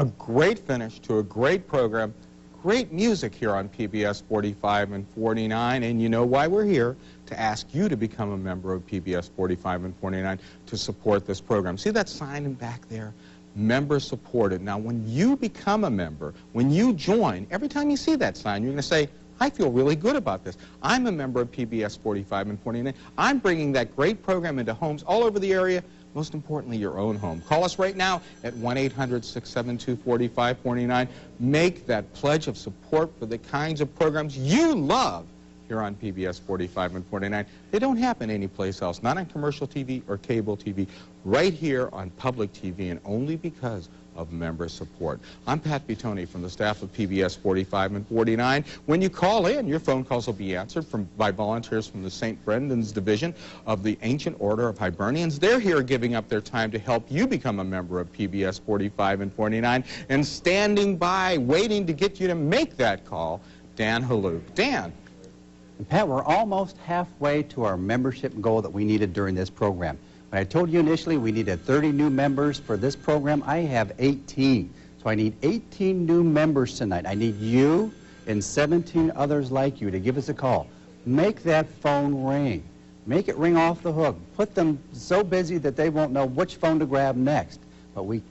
A great finish to a great program. Great music here on PBS 45 and 49, and you know why we're here, to ask you to become a member of PBS 45 and 49 to support this program. See that sign in back there? Member supported. Now, when you become a member, when you join, every time you see that sign, you're going to say, I feel really good about this. I'm a member of PBS 45 and 49. I'm bringing that great program into homes all over the area, most importantly, your own home. Call us right now at 1-800-672-4549. Make that pledge of support for the kinds of programs you love here on PBS 45 and 49. They don't happen anyplace else, not on commercial TV or cable TV, right here on public TV, and only because of member support. I'm Pat Bitoni from the staff of PBS 45 and 49. When you call in, your phone calls will be answered by volunteers from the St. Brendan's Division of the Ancient Order of Hibernians. They're here giving up their time to help you become a member of PBS 45 and 49, and standing by, waiting to get you to make that call, Dan Haluk. Dan. And Pat, we're almost halfway to our membership goal that we needed during this program. When I told you initially we needed 30 new members for this program, I have 18. So I need 18 new members tonight. I need you and 17 others like you to give us a call. Make that phone ring. Make it ring off the hook. Put them so busy that they won't know which phone to grab next. But we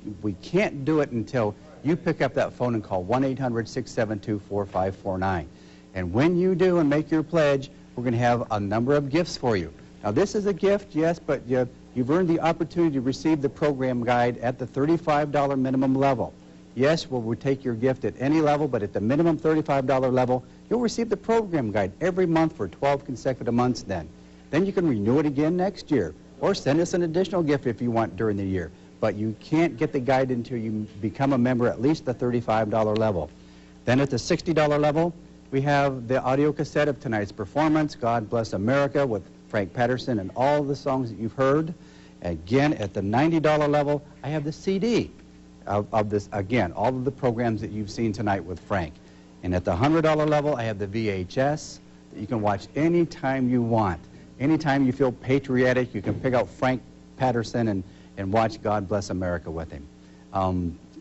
can't do it until you pick up that phone and call 1-800-672-4549. And when you do and make your pledge, we're going to have a number of gifts for you. Now, this is a gift, yes, but you've earned the opportunity to receive the program guide at the $35 minimum level. Yes, we'll take your gift at any level, but at the minimum $35 level, you'll receive the program guide every month for 12 consecutive months then. Then you can renew it again next year, or send us an additional gift if you want during the year. But you can't get the guide until you become a member at least the $35 level. Then at the $60 level, we have the audio cassette of tonight's performance, God Bless America, with Frank Patterson and all the songs that you've heard. Again, at the $90 level, I have the CD of this, again, all of the programs that you've seen tonight with Frank. And at the $100 level, I have the VHS that you can watch anytime you want. Anytime you feel patriotic, you can pick out Frank Patterson and watch God Bless America with him.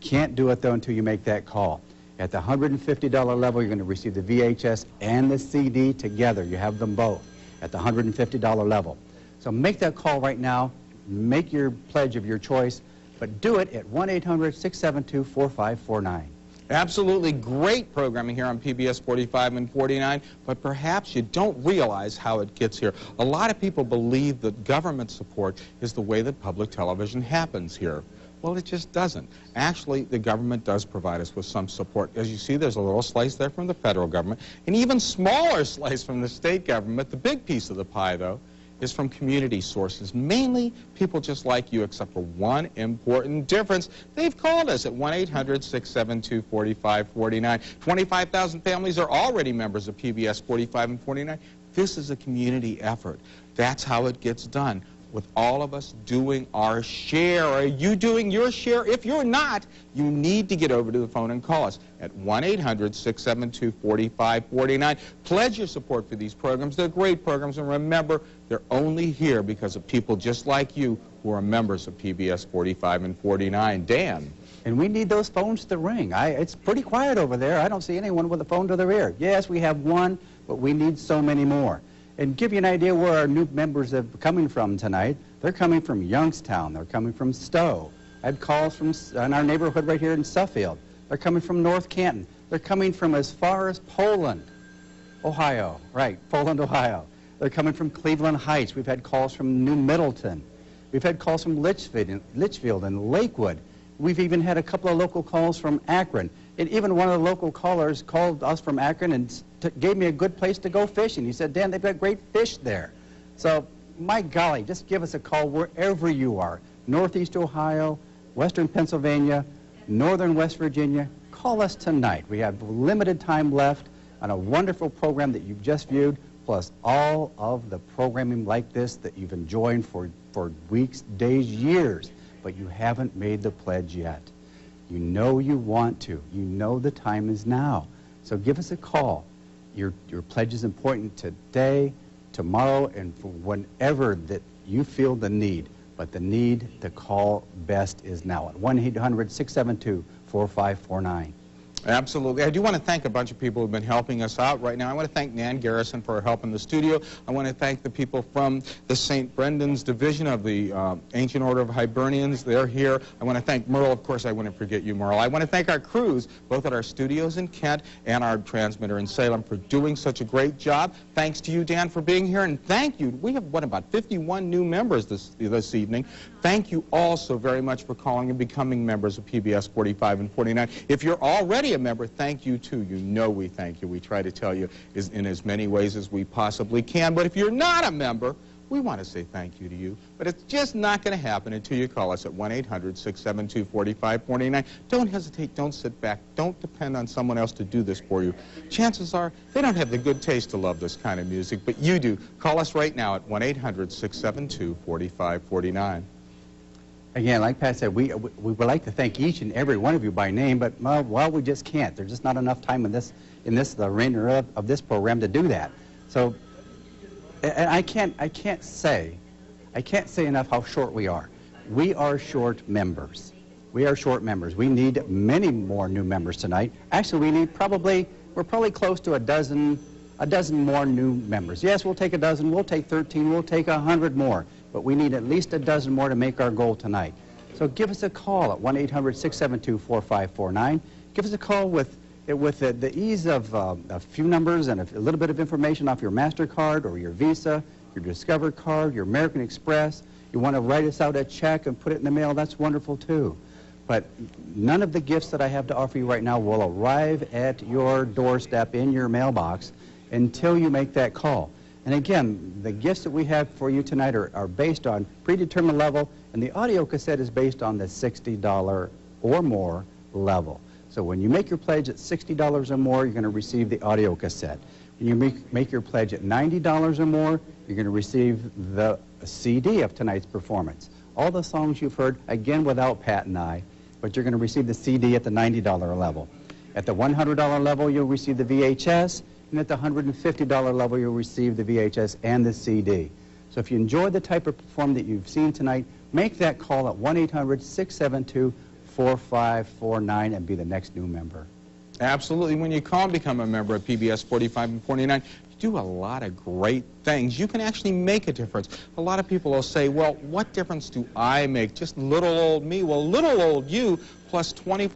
Can't do it, though, until you make that call. At the $150 level, you're going to receive the VHS and the CD together. You have them both at the $150 level. So make that call right now. Make your pledge of your choice, but do it at 1-800-672-4549. Absolutely great programming here on PBS 45 and 49, but perhaps you don't realize how it gets here. A lot of people believe that government support is the way that public television happens here. Well, it just doesn't. Actually, the government does provide us with some support. As you see, there's a little slice there from the federal government, an even smaller slice from the state government. The big piece of the pie, though, is from community sources, mainly people just like you, except for one important difference. They've called us at 1-800-672-4549. 25,000 families are already members of PBS 45 and 49. This is a community effort. That's how it gets done, with all of us doing our share. Are you doing your share? If you're not, you need to get over to the phone and call us at 1-800-672-4549. Pledge your support for these programs. They're great programs, and remember, they're only here because of people just like you who are members of PBS 45 and 49. Dan. And we need those phones to ring. It's pretty quiet over there. I don't see anyone with a phone to their ear. Yes, we have one, but we need so many more. And give you an idea where our new members are coming from tonight. They're coming from Youngstown. They're coming from Stowe. I had calls from in our neighborhood right here in Suffield. They're coming from North Canton. They're coming from as far as Poland, Ohio. Right, Poland, Ohio. They're coming from Cleveland Heights. We've had calls from New Middleton. We've had calls from Litchfield and Lakewood. We've even had a couple of local calls from Akron. And even one of the local callers called us from Akron and gave me a good place to go fishing. He said, Dan, they've got great fish there. So, my golly, just give us a call wherever you are. Northeast Ohio, Western Pennsylvania, Northern West Virginia. Call us tonight. We have limited time left on a wonderful program that you've just viewed, plus all of the programming like this that you've enjoyed for weeks, days, years, but you haven't made the pledge yet. You know you want to. You know the time is now. So give us a call. Your pledge is important today, tomorrow, and for whenever that you feel the need. But the need to call best is now at 1-800-672-4549. 672-4549. Absolutely. I do want to thank a bunch of people who have been helping us out right now. I want to thank Nan Garrison for her help in the studio. I want to thank the people from the St. Brendan's Division of the Ancient Order of Hibernians. They're here. I want to thank Merle. Of course, I wouldn't forget you, Merle. I want to thank our crews, both at our studios in Kent and our transmitter in Salem, for doing such a great job. Thanks to you, Dan, for being here. And thank you. We have, about 51 new members this evening. Thank you all so very much for calling and becoming members of PBS 45 and 49. If you're already a member, thank you too. You know we thank you. We try to tell you in as many ways as we possibly can. But if you're not a member, we want to say thank you to you. But it's just not going to happen until you call us at 1-800-672-4549. Don't hesitate. Don't sit back. Don't depend on someone else to do this for you. Chances are they don't have the good taste to love this kind of music, but you do. Call us right now at 1-800-672-4549. Again, like Pat said, we would like to thank each and every one of you by name, but well, we just can't. There's just not enough time the remainder of this program to do that. So, and I can't say enough how short we are. We are short members. We are short members. We need many more new members tonight. Actually, we're probably close to a dozen more new members. Yes, we'll take a dozen, we'll take 13, we'll take 100 more. But we need at least a dozen more to make our goal tonight. So give us a call at 1-800-672-4549. Give us a call with the ease of a few numbers and a little bit of information off your MasterCard or your Visa, your Discover card, your American Express. You want to write us out a check and put it in the mail, that's wonderful too. But none of the gifts that I have to offer you right now will arrive at your doorstep in your mailbox until you make that call. And again, the gifts that we have for you tonight are based on predetermined level, and the audio cassette is based on the $60 or more level. So when you make your pledge at $60 or more, you're going to receive the audio cassette. When you make your pledge at $90 or more, you're going to receive the CD of tonight's performance. All the songs you've heard, again without Pat and I, but you're going to receive the CD at the $90 level. At the $100 level, you'll receive the VHS. And at the $150 level, you'll receive the VHS and the CD. So if you enjoy the type of performance that you've seen tonight, make that call at 1-800-672-4549 and be the next new member. Absolutely. When you call and become a member of PBS 45 and 49, you do a lot of great things. You can actually make a difference. A lot of people will say, well, what difference do I make? Just little old me. Well, little old you plus 24